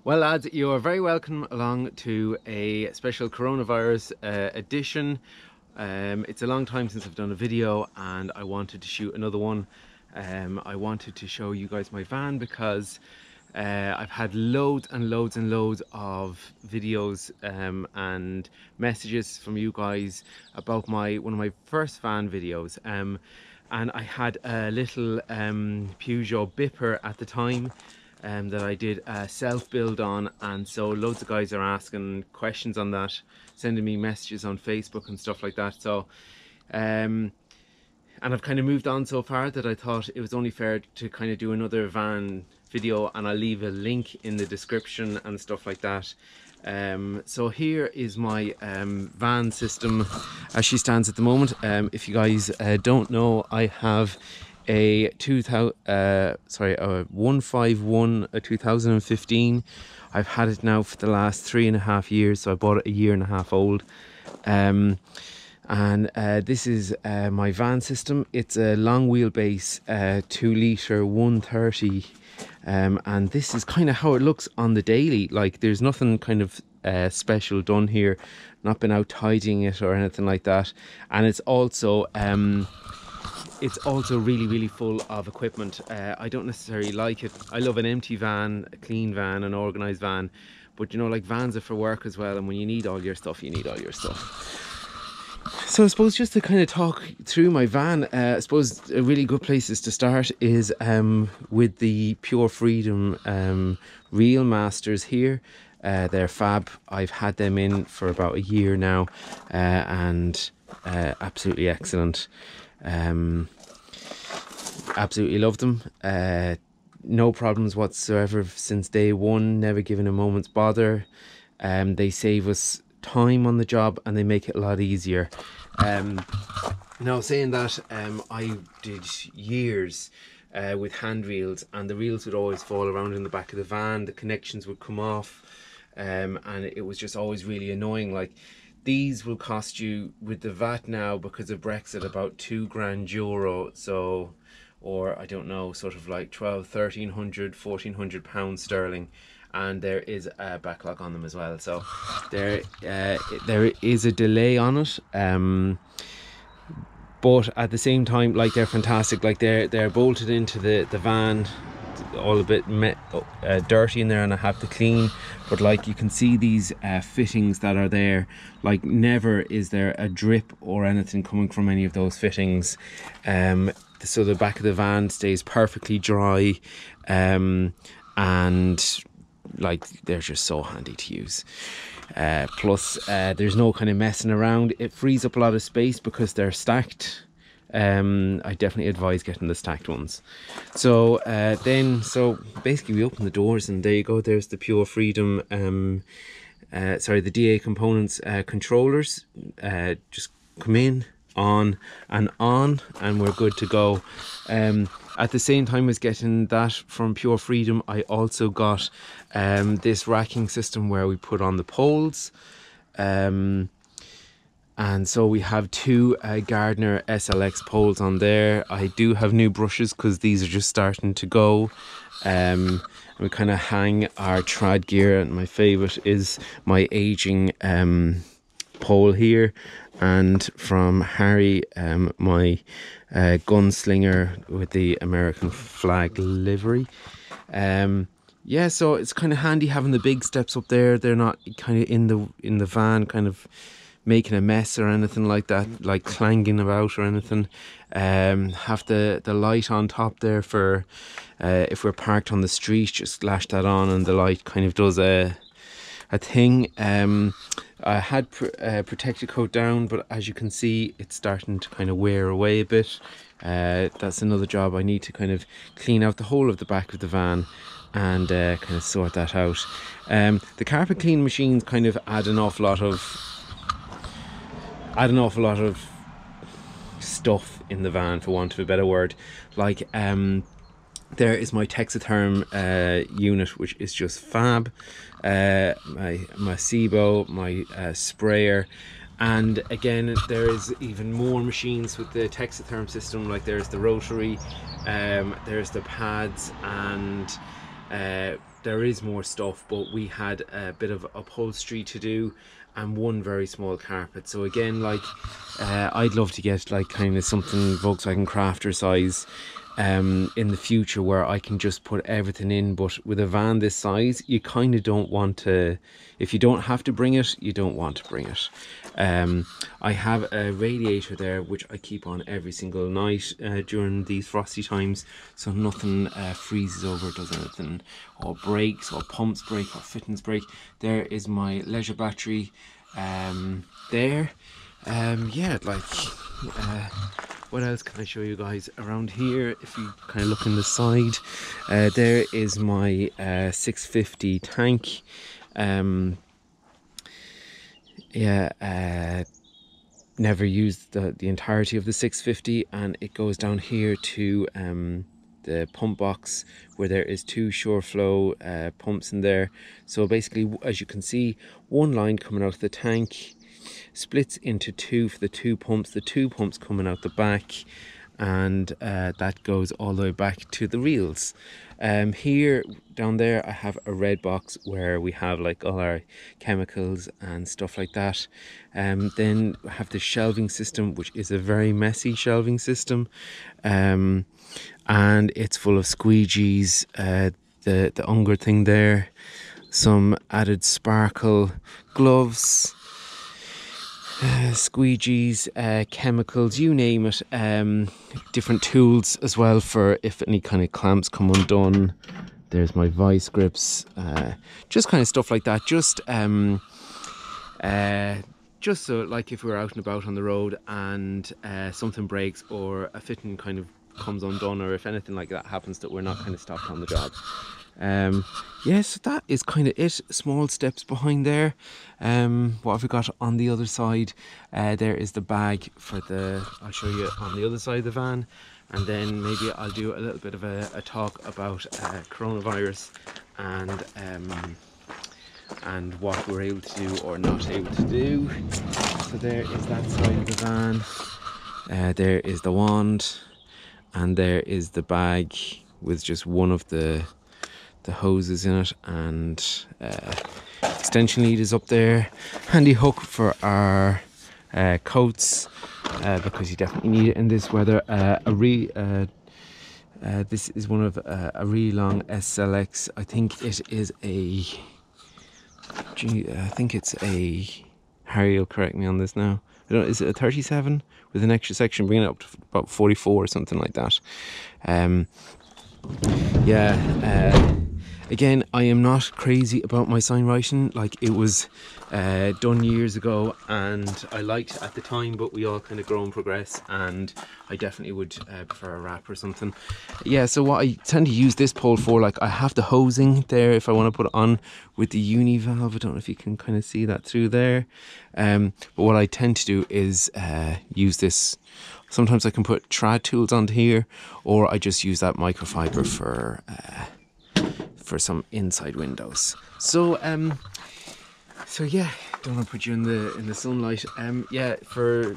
Well, lads, you are very welcome along to a special coronavirus edition. It's a long time since I've done a video and I wanted to shoot another one. I wanted to show you guys my van because I've had loads and loads and loads of videos and messages from you guys about one of my first van videos. And I had a little Peugeot Bipper at the time that I did a self-build on, and so loads of guys are asking questions on that, sending me messages on Facebook and stuff like that. So and I've kind of moved on so far that I thought it was only fair to kind of do another van video, and I'll leave a link in the description and stuff like that. So here is my van system as she stands at the moment. If you guys don't know, I have a 151 2015. I've had it now for the last 3.5 years, so I bought it a year and a half old. And this is my van system. It's a long wheelbase 2 litre 130, and this is kind of how it looks on the daily. Like, there's nothing kind of special done here, not been out tidying it or anything like that. And it's also really full of equipment. I don't necessarily like it. I love an empty van, a clean van, an organised van, but you know, like, vans are for work as well, and when you need all your stuff, you need all your stuff. So I suppose just to kind of talk through my van, I suppose a really good places to start is with the Pure Freedom Reel Masters here. They're fab. I've had them in for about a year now, and absolutely excellent. Absolutely love them. No problems whatsoever since day one, never given a moment's bother. They save us time on the job and they make it a lot easier. Now, saying that, I did years with hand reels, and the reels would always fall around in the back of the van, the connections would come off, and it was just always really annoying. Like, these will cost you, with the VAT now because of Brexit, about €2,000, so, or I don't know, sort of like 1,300, 1,400 pounds sterling. And there is a backlog on them as well, so there is a delay on it, but at the same time, like, they're fantastic. Like, they're bolted into the van, all a bit dirty in there, and I have to clean. But like, you can see these fittings that are there. Like, never is there a drip or anything coming from any of those fittings. So the back of the van stays perfectly dry, and like, they're just so handy to use. Plus there's no kind of messing around. It frees up a lot of space because they're stacked. I definitely advise getting the stacked ones. So so basically we open the doors and there you go, there's the Pure Freedom the DA Components controllers. Just come in, on, and we're good to go. At the same time as getting that from Pure Freedom, I also got this racking system where we put on the poles, and so we have two Gardner SLX poles on there. I do have new brushes because these are just starting to go. We kind of hang our trad gear, and my favourite is my aging pole here, and from Harry, my gunslinger with the American flag livery. Yeah, so it's kind of handy having the big steps up there. They're not kind of in the van kind of making a mess or anything like that, like clanging about or anything. Have the light on top there for if we're parked on the street, just lash that on and the light kind of does a thing. I had protector coat down, but as you can see, it's starting to kind of wear away a bit. That's another job. I need to kind of clean out the whole of the back of the van and kind of sort that out. The carpet clean machines kind of add an awful lot of stuff in the van, for want of a better word. Like, there is my Texatherm unit, which is just fab. My SIBO, my sprayer, and again, there is even more machines with the Texatherm system. Like, there's the rotary, there's the pads, and there is more stuff, but we had a bit of upholstery to do and one very small carpet. So again, like I'd love to get like kind of something Volkswagen Crafter size in the future, where I can just put everything in. But with a van this size, you kind of don't want to, if you don't have to bring it, you don't want to bring it. I have a radiator there which I keep on every single night during these frosty times, so nothing freezes over, does anything, or breaks, or pumps break, or fittings break. There is my leisure battery there. Yeah, like what else can I show you guys around here? If you kind of look in the side, there is my 650 tank. Never used the entirety of the 650, and it goes down here to the pump box, where there is two SureFlow pumps in there. So basically, as you can see, one line coming out of the tank splits into two for the two pumps coming out the back, and that goes all the way back to the reels. Here down there I have a red box where we have like all our chemicals and stuff like that. Then I have the shelving system, which is a very messy shelving system, and it's full of squeegees, the Unger thing there, some added sparkle, gloves, squeegees, chemicals, you name it. Different tools as well for if any kind of clamps come undone. There's my vice grips, just kind of stuff like that. Just so like if we're out and about on the road and something breaks or a fitting kind of comes undone, or if anything like that happens, that we're not kind of stopped on the job. So that is kind of it. Small steps behind there. What have we got on the other side? There is the bag for the, I'll show you on the other side of the van, and then maybe I'll do a little bit of a talk about coronavirus and what we're able to do or not able to do. So there is that side of the van. There is the wand, and there is the bag with just one of the hoses in it, and extension lead is up there. Handy hook for our coats, because you definitely need it in this weather. This is one of a really long SLX. I think it is a, I think it's a, Harry will correct me on this now, I don't know, is it a 37 with an extra section, bringing it up to about 44 or something like that. Again, I am not crazy about my sign writing. Like, it was done years ago and I liked it at the time, but we all kind of grow and progress, and I definitely would prefer a wrap or something. Yeah, so what I tend to use this pole for, like, I have the hosing there if I want to put it on with the uni valve. I don't know if you can kind of see that through there. But what I tend to do is use this. Sometimes I can put trad tools onto here, or I just use that microfiber for some inside windows. So yeah, don't want to put you in the sunlight. Yeah, for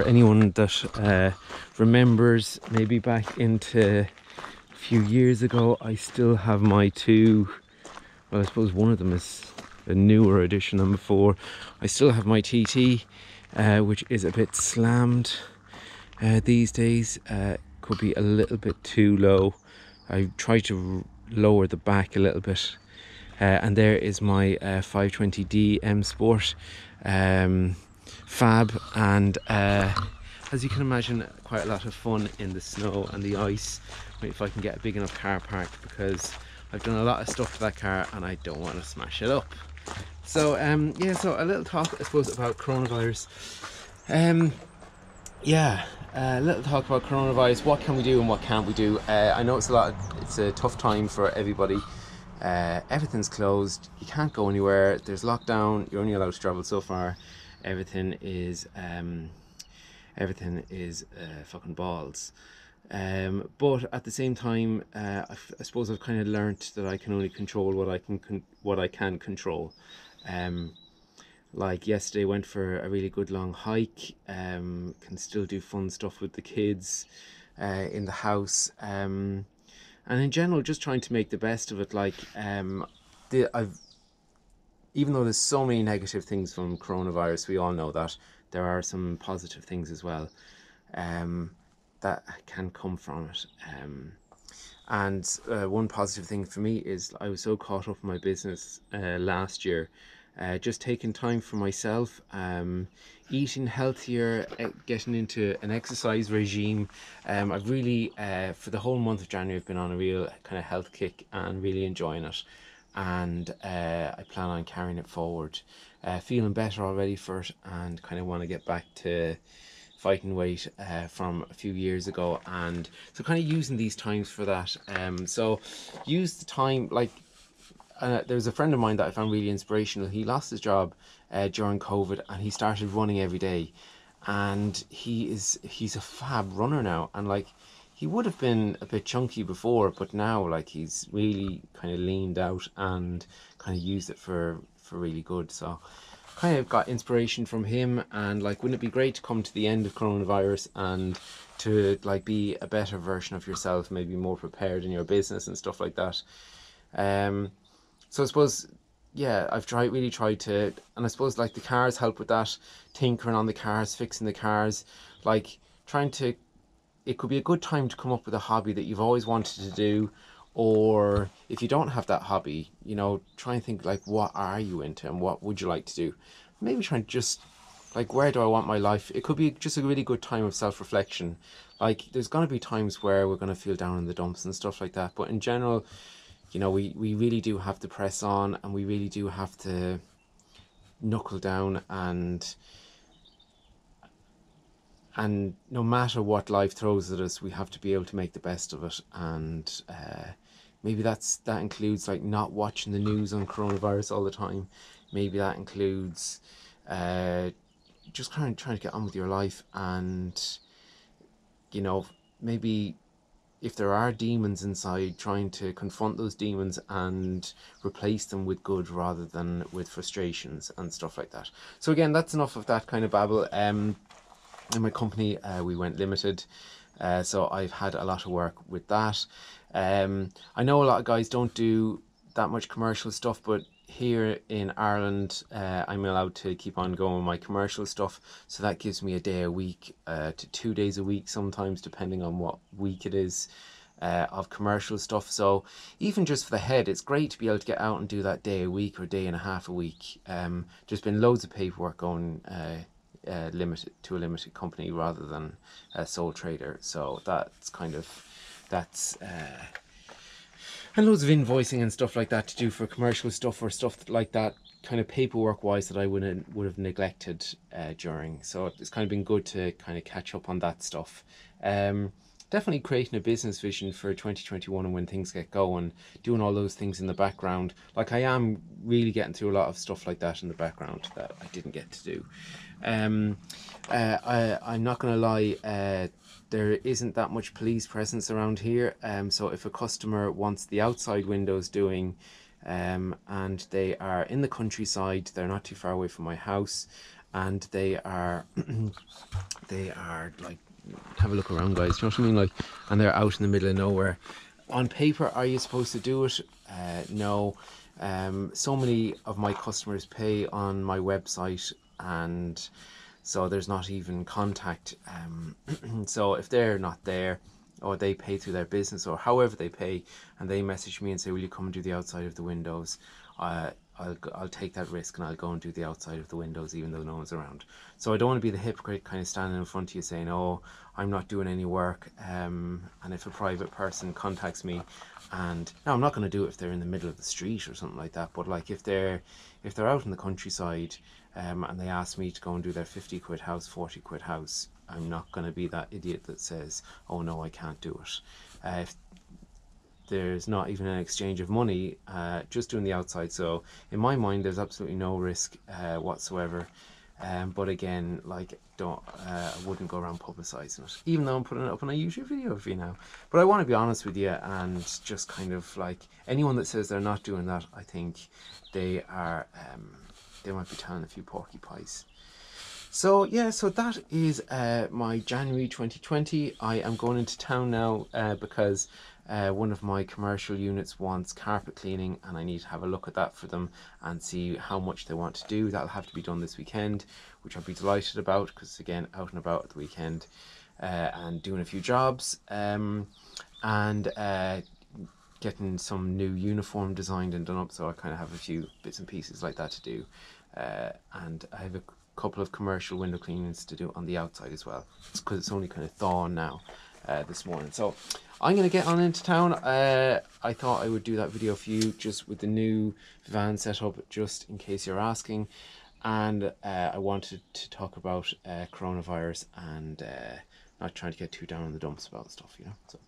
anyone that remembers, maybe back into a few years ago, I still have my two, well, I suppose one of them is a newer edition than before. I still have my TT, which is a bit slammed these days. Could be a little bit too low. I try to lower the back a little bit, and there is my 520D M Sport fab, and as you can imagine, quite a lot of fun in the snow and the ice if I can get a big enough car parked, because I've done a lot of stuff to that car and I don't want to smash it up. So yeah, so a little talk I suppose about coronavirus. A little talk about coronavirus. What can we do and what can't we do? I know it's a tough time for everybody. Everything's closed. You can't go anywhere. There's lockdown. You're only allowed to travel so far. Everything is fucking balls. But at the same time, I suppose I've kind of learnt that I can only control what I can control. Like yesterday, went for a really good long hike. Can still do fun stuff with the kids in the house, and and in general just trying to make the best of it. Like I've even though there's so many negative things from coronavirus, we all know that there are some positive things as well, that can come from it. And one positive thing for me is I was so caught up in my business last year, just taking time for myself, eating healthier, getting into an exercise regime. I've really, for the whole month of January, I've been on a real kind of health kick and really enjoying it. And I plan on carrying it forward. Feeling better already for it, and kind of want to get back to fighting weight from a few years ago, and so kind of using these times for that. So use the time, like there's a friend of mine that I found really inspirational. He lost his job during COVID, and he started running every day, and he's a fab runner now, and like he would have been a bit chunky before, but now like he's really kind of leaned out and kind of used it for really good. So kind of got inspiration from him, and like wouldn't it be great to come to the end of coronavirus and to like be a better version of yourself, maybe more prepared in your business and stuff like that. So I suppose, yeah, I've really tried to, and I suppose like the cars help with that, tinkering on the cars, fixing the cars, like trying to, it could be a good time to come up with a hobby that you've always wanted to do. Or if you don't have that hobby, you know, try and think like, what are you into and what would you like to do? Maybe try and just like, where do I want my life? It could be just a really good time of self-reflection. Like there's going to be times where we're going to feel down in the dumps and stuff like that, but in general, you know, we really do have to press on, and we really do have to knuckle down, and no matter what life throws at us, we have to be able to make the best of it. And maybe that includes like not watching the news on coronavirus all the time. Maybe that includes just kind of trying to get on with your life, and you know, maybe if there are demons inside, trying to confront those demons and replace them with good rather than with frustrations and stuff like that. So again, that's enough of that kind of babble. In my company, we went limited, so I've had a lot of work with that. I know a lot of guys don't do that much commercial stuff, but here in Ireland, I'm allowed to keep on going with my commercial stuff, so that gives me a day a week to 2 days a week sometimes, depending on what week it is, of commercial stuff. So even just for the head, it's great to be able to get out and do that day a week or day and a half a week. There's been loads of paperwork going limited to a limited company rather than a sole trader, so that's kind of and loads of invoicing and stuff like that to do for commercial stuff or stuff like that, kind of paperwork wise, that I would have neglected during. So it's kind of been good to kind of catch up on that stuff. Definitely creating a business vision for 2021, and when things get going, doing all those things in the background. Like I am really getting through a lot of stuff like that in the background that I didn't get to do. I'm not gonna lie, there isn't that much police presence around here, so if a customer wants the outside windows doing, and they are in the countryside, they're not too far away from my house, and they are they are like, have a look around, guys, you know what I mean, like, and they're out in the middle of nowhere. On paper, are you supposed to do it? No. So many of my customers pay on my website, and so there's not even contact. So if they're not there, or they pay through their business, or however they pay, and they message me and say, will you come and do the outside of the windows, I'll take that risk, and I'll go and do the outside of the windows even though no one's around. So I don't want to be the hypocrite kind of standing in front of you saying, oh, I'm not doing any work, and if a private person contacts me, and now I'm not going to do it if they're in the middle of the street or something like that, but like if they're out in the countryside, and they ask me to go and do their 50 quid house, 40 quid house, I'm not going to be that idiot that says, oh no, I can't do it. If there's not even an exchange of money, just doing the outside. So in my mind, there's absolutely no risk whatsoever. But again, like, I wouldn't go around publicising it, even though I'm putting it up on a YouTube video for you now. But I want to be honest with you, and just kind of like, anyone that says they're not doing that, I think they are, they might be telling a few porcupines. So yeah, so that is my January 2020. I am going into town now because one of my commercial units wants carpet cleaning, and I need to have a look at that for them and see how much they want to do. That'll have to be done this weekend, which I'll be delighted about, because again, out and about at the weekend, and doing a few jobs, and getting some new uniform designed and done up. So I kind of have a few bits and pieces like that to do, and I have a couple of commercial window cleanings to do on the outside as well, because it's only kind of thawing now this morning. So I'm going to get on into town. I thought I would do that video for you, just with the new van setup, just in case you're asking. And I wanted to talk about coronavirus, and not trying to get too down in the dumps about stuff, you know. So